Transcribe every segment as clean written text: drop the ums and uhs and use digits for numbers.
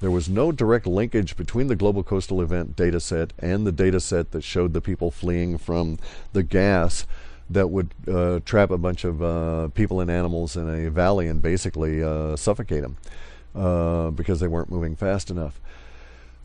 There was no direct linkage between the global coastal event data set and the data set that showed the people fleeing from the gas that would trap a bunch of people and animals in a valley and basically suffocate them because they weren't moving fast enough.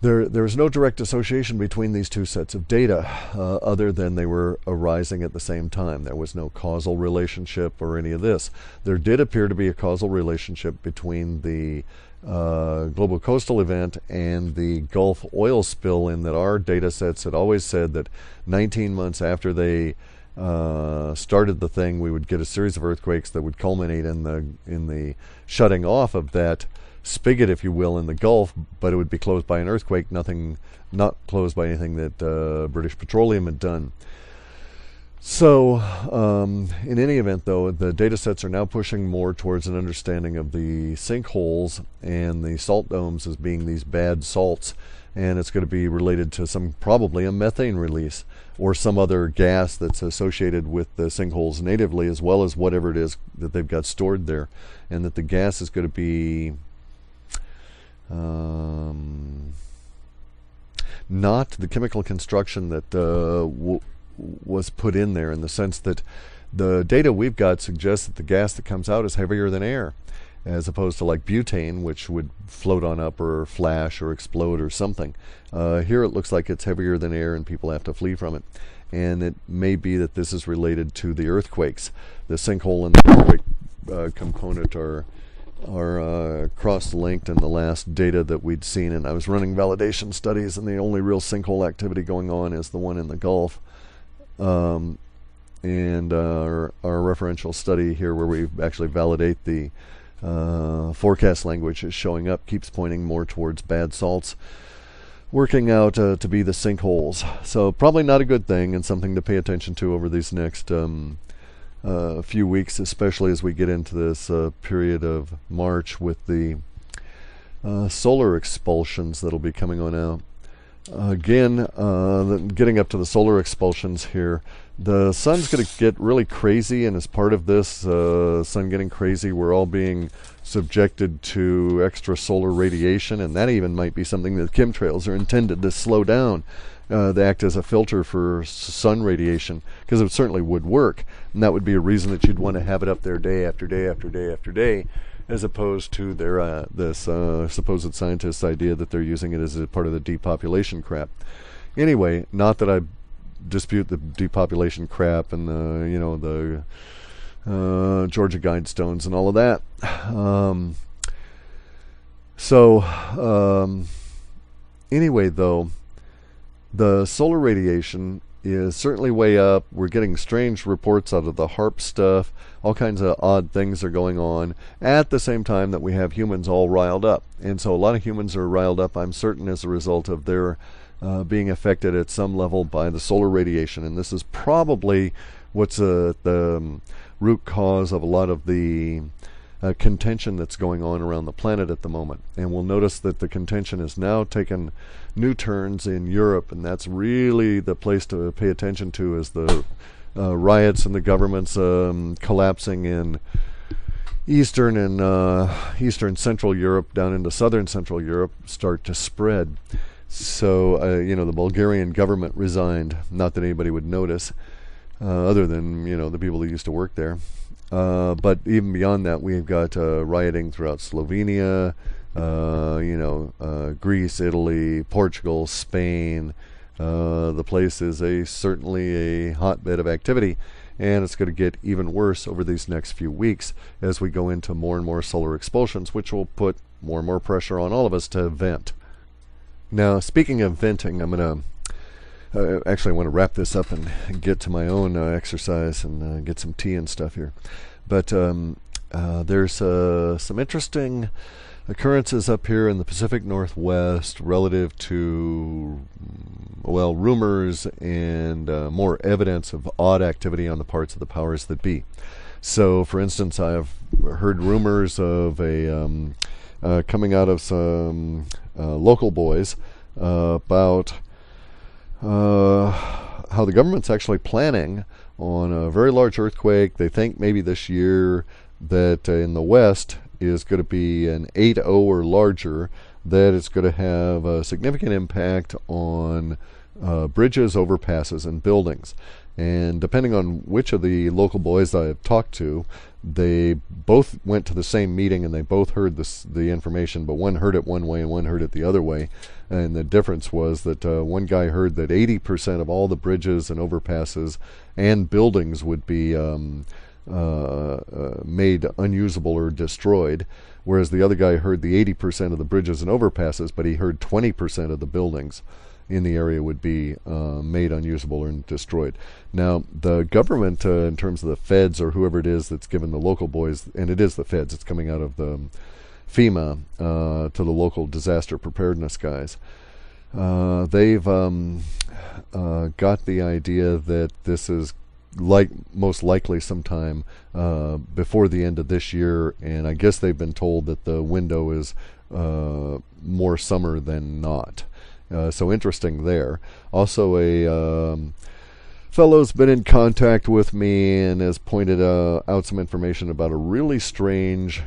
There's no direct association between these two sets of data other than they were arising at the same time. There was no causal relationship or any of this. There did appear to be a causal relationship between the global coastal event and the Gulf oil spill, in that our data sets had always said that 19 months after they started the thing, we would get a series of earthquakes that would culminate in the shutting off of that spigot, if you will, in the Gulf, but it would be closed by an earthquake, not closed by anything that British Petroleum had done. So in any event, though, the data sets are now pushing more towards an understanding of the sinkholes and the salt domes as being these bad salts, and it's going to be related to probably a methane release or some other gas that's associated with the sinkholes natively, as well as whatever it is that they've got stored there, and that the gas is going to be not the chemical construction that was put in there, in the sense that the data we've got suggests that the gas that comes out is heavier than air, as opposed to like butane, which would float on up or flash or explode or something. Here it looks like it's heavier than air and people have to flee from it. And it may be that this is related to the earthquakes. The sinkhole and the earthquake component are cross-linked in the last data that we'd seen, and I was running validation studies, and the only real sinkhole activity going on is the one in the Gulf. And our referential study here, where we actually validate the forecast language is showing up, keeps pointing more towards bad salts working out to be the sinkholes. So probably not a good thing, and something to pay attention to over these next few weeks, especially as we get into this period of March with the solar expulsions that'll be coming on out. Again, getting up to the solar expulsions here, the sun's going to get really crazy, and as part of this sun getting crazy, we're all being subjected to extra solar radiation, and that even might be something that chemtrails are intended to slow down. They act as a filter for sun radiation, because it certainly would work, and that would be a reason that you'd want to have it up there day after day after day after day, as opposed to their this supposed scientist's idea that they're using it as a part of the depopulation crap. Anyway, not that I dispute the depopulation crap and the Georgia Guidestones and all of that. Anyway, though, the solar radiation is certainly way up. We're getting strange reports out of the HARP stuff. All kinds of odd things are going on at the same time that we have humans all riled up. And so a lot of humans are riled up, I'm certain, as a result of their being affected at some level by the solar radiation. And this is probably what's the root cause of a lot of the contention that's going on around the planet at the moment. And we'll notice that the contention has now taken new turns in Europe, and that's really the place to pay attention to, as the riots and the governments collapsing in Eastern and Eastern Central Europe down into Southern Central Europe start to spread. So the Bulgarian government resigned, not that anybody would notice, other than the people that used to work there. But even beyond that, we've got rioting throughout Slovenia, Greece, Italy, Portugal, Spain. The place is certainly a hotbed of activity, and it's going to get even worse over these next few weeks as we go into more and more solar expulsions, which will put more and more pressure on all of us to vent. Now, speaking of venting, I'm going to actually I want to wrap this up and get to my own exercise and get some tea and stuff here. But there's some interesting occurrences up here in the Pacific Northwest relative to, rumors and more evidence of odd activity on the parts of the powers that be. So, for instance, I've heard rumors of a coming out of some local boys about how the government's actually planning on a very large earthquake. They think maybe this year that in the West is going to be an 8.0 or larger, that it's going to have a significant impact on bridges, overpasses, and buildings. And depending on which of the local boys I've talked to, they both went to the same meeting and they both heard the information, but one heard it one way and one heard it the other way. And the difference was that one guy heard that 80% of all the bridges and overpasses and buildings would be made unusable or destroyed, whereas the other guy heard the 80% of the bridges and overpasses, but he heard 20% of the buildings in the area would be made unusable or destroyed. Now, the government, in terms of the feds or whoever it is that's given the local boys, and it is the feds, it's coming out of the FEMA to the local disaster preparedness guys, they've got the idea that this is most likely sometime before the end of this year, and I guess they've been told that the window is more summer than not. So interesting there. Also, a fellow's been in contact with me and has pointed out some information about a really strange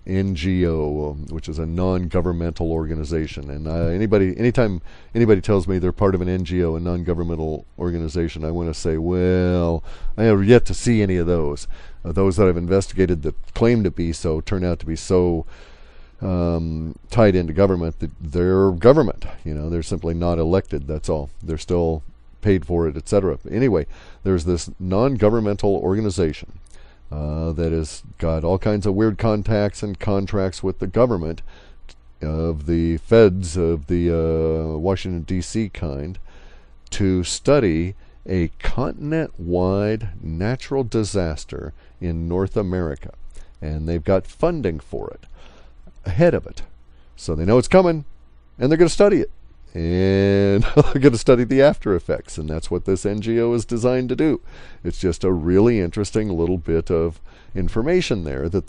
NGO, which is a non-governmental organization. And anytime anybody tells me they're part of an NGO, a non-governmental organization, I want to say, well, I have yet to see any of those. Those that I've investigated that claim to be so turn out to be so tied into government that they're government. They're simply not elected, that's all. They're still paid for it, etc. Anyway, there's this non-governmental organization that has got all kinds of weird contacts and contracts with the government of the feds of the Washington, D.C. kind to study a continent-wide natural disaster in North America. And they've got funding for it ahead of it. So they know it's coming, and they're going to study it. And they're going to study the after effects, and that's what this NGO is designed to do. It's just a really interesting little bit of information there that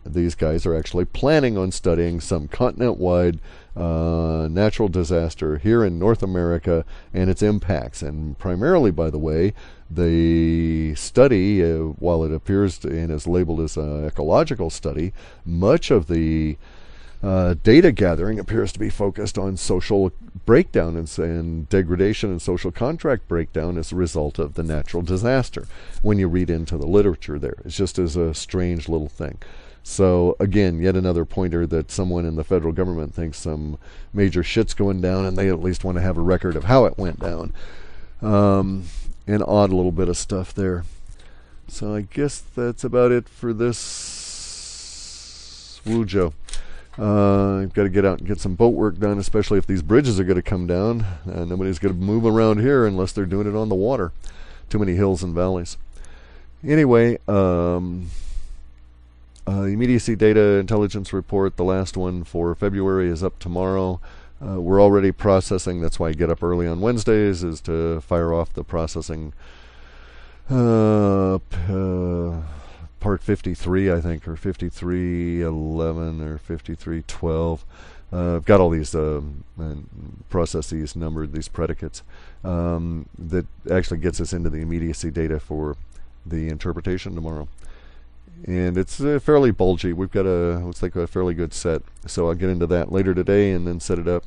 these guys are actually planning on studying some continent-wide natural disaster here in North America and its impacts. And primarily, by the way, the study, while it appears and is labeled as an ecological study, much of the data gathering appears to be focused on social breakdown and degradation and social contract breakdown as a result of the natural disaster. When you read into the literature there, it's just as a strange little thing. So again, yet another pointer that someone in the federal government thinks some major shit's going down, and they at least want to have a record of how it went down. An odd little bit of stuff there. So I guess that's about it for this Wujo. I've got to get out and get some boat work done, especially if these bridges are going to come down. Nobody's going to move around here unless they're doing it on the water. Too many hills and valleys. Anyway, immediacy data intelligence report, the last one for February, is up tomorrow. We're already processing. That's why I get up early on Wednesdays, is to fire off the processing part 53, I think, or 5311 or 5312. I've got all these processes numbered, these predicates, that actually gets us into the immediacy data for the interpretation tomorrow. And it's fairly bulgy. We've got looks like a fairly good set. So I'll get into that later today and then set it up.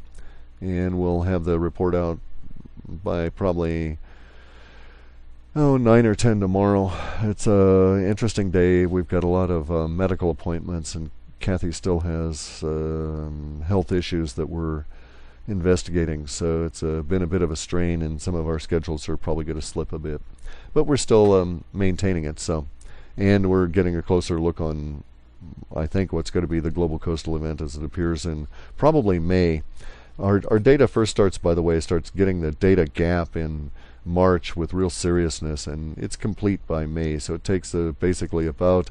And we'll have the report out by probably 9 or 10 tomorrow. It's an interesting day. We've got a lot of medical appointments, and Kathy still has health issues that we're investigating. So it's been a bit of a strain, and some of our schedules are probably going to slip a bit. But we're still maintaining it. And we're getting a closer look on, I think, what's going to be the global coastal event as it appears in probably May. Our data first starts getting the data gap in March with real seriousness, and it's complete by May. So it takes basically about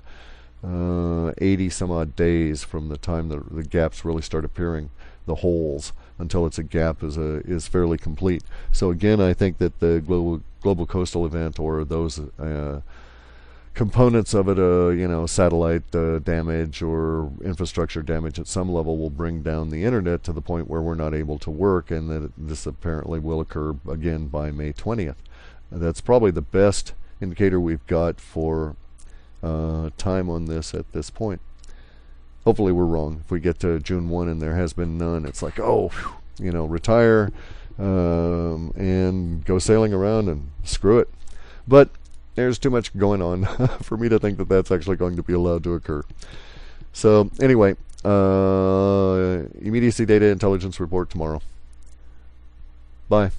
80 some odd days from the time the gaps really start appearing, the holes, until it's a gap is fairly complete. So again, I think that the global coastal event, or those components of it, satellite damage or infrastructure damage at some level, will bring down the internet to the point where we're not able to work, and that this apparently will occur again by May 20th. That's probably the best indicator we've got for time on this at this point. hopefully we're wrong. If we get to June 1 and there has been none, it's like, oh, whew, retire and go sailing around and screw it. But there's too much going on for me to think that that's actually going to be allowed to occur. So anyway, immediacy data intelligence report tomorrow. Bye.